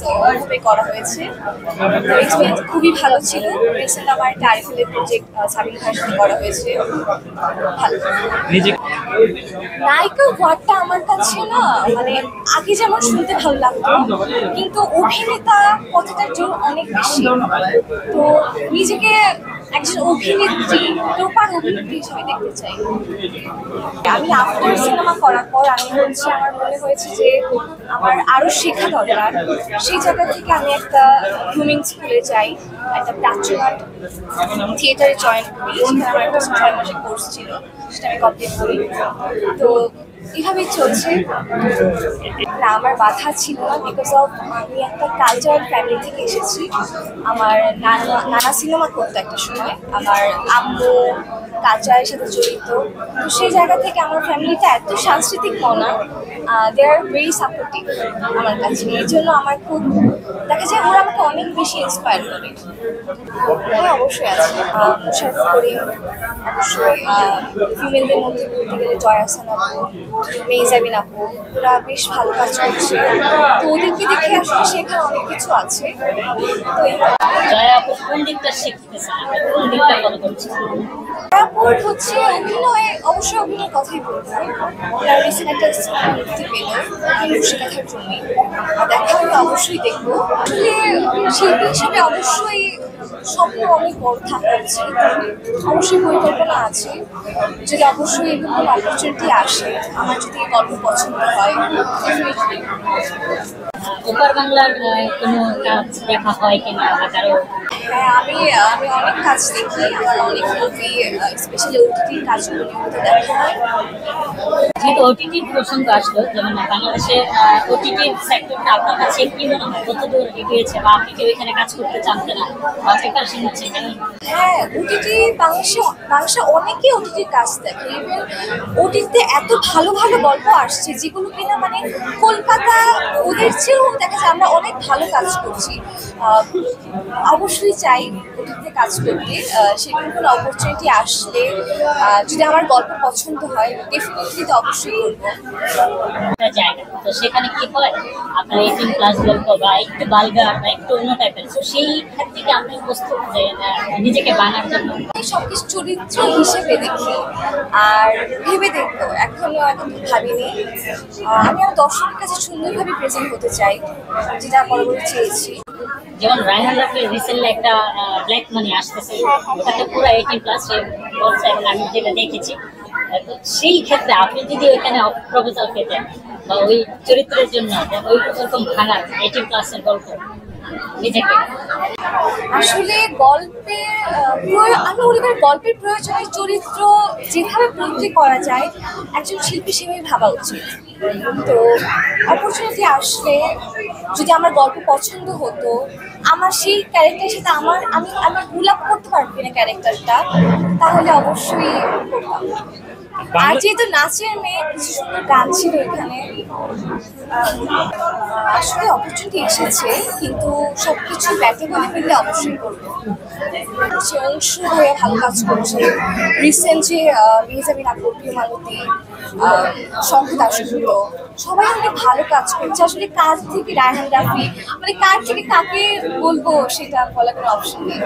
ওভাবে করা হয়েছে। তো এক্সপিরিয়েন্স খুবই ভালো ছিল। রিসেন্ট আমার একটা আইফেলের প্রজেক্ট সাবিন খানের সাথে করা হয়েছে, ভালো। নায়িকার ওয়ার্ডটা আমার কাছে না মানে আগে যেমন শুনতে ভালো লাগতো, কিন্তু অভিনেতা কথাটার জন্য অনেক বেশি। তো নিজেকে একজন অভিনেত্রী, প্রপার অভিনেত্রী হিসেবে দেখতে চাই। আমি আফটার সিনেমা করার পর আমার মনে হয়েছে যে আমার আরো শেখা দরকার। সেই জায়গা থেকে আমি একটা গ্রুমিং স্কুলে যাই, একটা প্রাচ্যনাট থিয়েটারে জয়েন করি। সেখানে আমার একটা 6 মাসের কোর্স ছিল, সেটা আমি কমপ্লিট করি। তো এভাবেই চলছে না, আমার বাধা ছিল না, বিকজ অফ আমি একটা কালচারাল ফ্যামিলি থেকে এসেছি। আমার নানা সিনেমা করতো একটা সময়, আমার আম্মু কালচারের সাথে জড়িত। তো সেই জায়গা থেকে আমার ফ্যামিলিটা এত সাংস্কৃতিক মনা, দে আর ভেরি সাপোর্টিভ আমার কাছে। এই জন্য আমার খুব দেখা যায় ওরা আমাকে অনেক বেশি ইন্সপায়ার করে। হ্যাঁ, অবশ্যই আছে। মুশারফ করিম, অবশ্যই ফিমেলদের মধ্যে বলতে গেলে জয়া আহসান আপু, মেহজাবিন আপু, ওরা বেশ ভালো কাজ করছে। তো ওদেরকে দেখে আসলে শেখার অনেক কিছু আছে। তো জয়া আপু কোন দিকটা শিখতেছেন, কোন দিকটা ফলো করছেন? তারপর হচ্ছে অভিনয়, অবশ্যই অভিনয়ের কথাই বলবো। ওনার রিসেন্ট একটা সিনেমা মুক্তি পেল রূপসীকাথার জন্যই, দেখা হলে অবশ্যই দেখবো। আসলে শিল্পী হিসেবে অবশ্যই স্বপ্ন অনেক বড় থাকা উচিত, অবশ্যই পরিকল্পনা আছে। যদি অবশ্যই এরকম কোনো অপরচুনিটি আসে, আমার যদি গল্প পছন্দ হয়, ডেফিনেটলি। ওপার বাংলার কোনো কাজ দেখা হয় কিনা বা কারো? হ্যাঁ, আমি অনেক কাজ দেখি, আমার অনেক মুভি, স্পেশালি ওটিটির কাজগুলো নিয়মিত দেখা হয়। যেহেতু ওটিটির প্রসঙ্গ আসলো, যেমন বাংলাদেশের ওটিটির সেক্টরটা আপনার কাছে কি মনে হয়, কতদূর এগিয়েছে বা আপনি কি ওইখানে কাজ করতে চান কিনা বা প্রিপারেশন হচ্ছে কিনা? হ্যাঁ, ওটিটি বাংলাদেশে অনেকেই ওটিটির কাজ দেখে। ইভেন ওটিটিতে এত ভালো ভালো গল্প আসছে যেগুলো কিনা মানে কলকাতা ওদের চেয়েও দেখা যায় আমরা অনেক ভালো কাজ করছি। অবশ্যই চাই ওটিটিতে কাজ করতে। সেরকম কোনো অপরচুনিটি আসলে যদি আমার গল্প পছন্দ হয়, ডেফিনেটলি তো অবশ্যই করবো। জায়গা তো সেখানে কি হয় আপনার 18+ গল্প বা একটু বালগার বা একটু অন্য টাইপের, তো সেই ক্ষেত্রে কি আপনি প্রস্তুত যে নিজেকে বানার জন্য? সবকিছু চরিত্র হিসেবে দেখি আর ভেবে দেখবো, এখনো ভাবিনি। আমি আমার দর্শকের কাছে সুন্দরভাবে প্রেজেন্ট হতে চাই, যেটা পরবর্তী চেয়েছি। যেমন রায়হান রাফির রিসেন্টলি একটা ব্ল্যাক মানি আসতেছে, ওটাতে পুরো 18+ সে বলছে এবং আমি যেটা দেখেছি। তো সেই ক্ষেত্রে আপনি যদি ওইখানে প্রপোজাল পেতেন বা ওই চরিত্রের জন্য ওই রকম ভাঙার 18+ এর গল্প নিজেকে, আসলে আমি মনে করি গল্পের প্রয়োজনে চরিত্র যেভাবে প্রয়োগ করা যায় একজন শিল্পী সেভাবে ভাবা উচিত। তো অপরচুনিটি আসলে যদি আমার গল্প পছন্দ হতো, আমার সেই ক্যারেক্টারের সাথে আমি গুলাপ করতে পারবো কিনা ক্যারেক্টারটা, তাহলে অবশ্যই করতাম। আর যেহেতু নাচের মেয়ে, কিছু সুন্দর গান ছিল এখানে। আসলে অপরচুনিটি এসেছে, কিন্তু সবকিছু ব্যাটে বলে ফেললে অবশ্যই করবো। সে অংশু হয়ে ভালো কাজ করছে। রিসেন্ট যে মেহজাবিন আপু, প্রিয়মালতী, শঙ্খ দাশগুপ্ত, সবাই অনেক ভালো কাজ করছে। আসলে কাজ থেকে রায়হান রাফি মানে কার থেকে কাকে বলবো সেটা বলার কোনো অপশন নেই।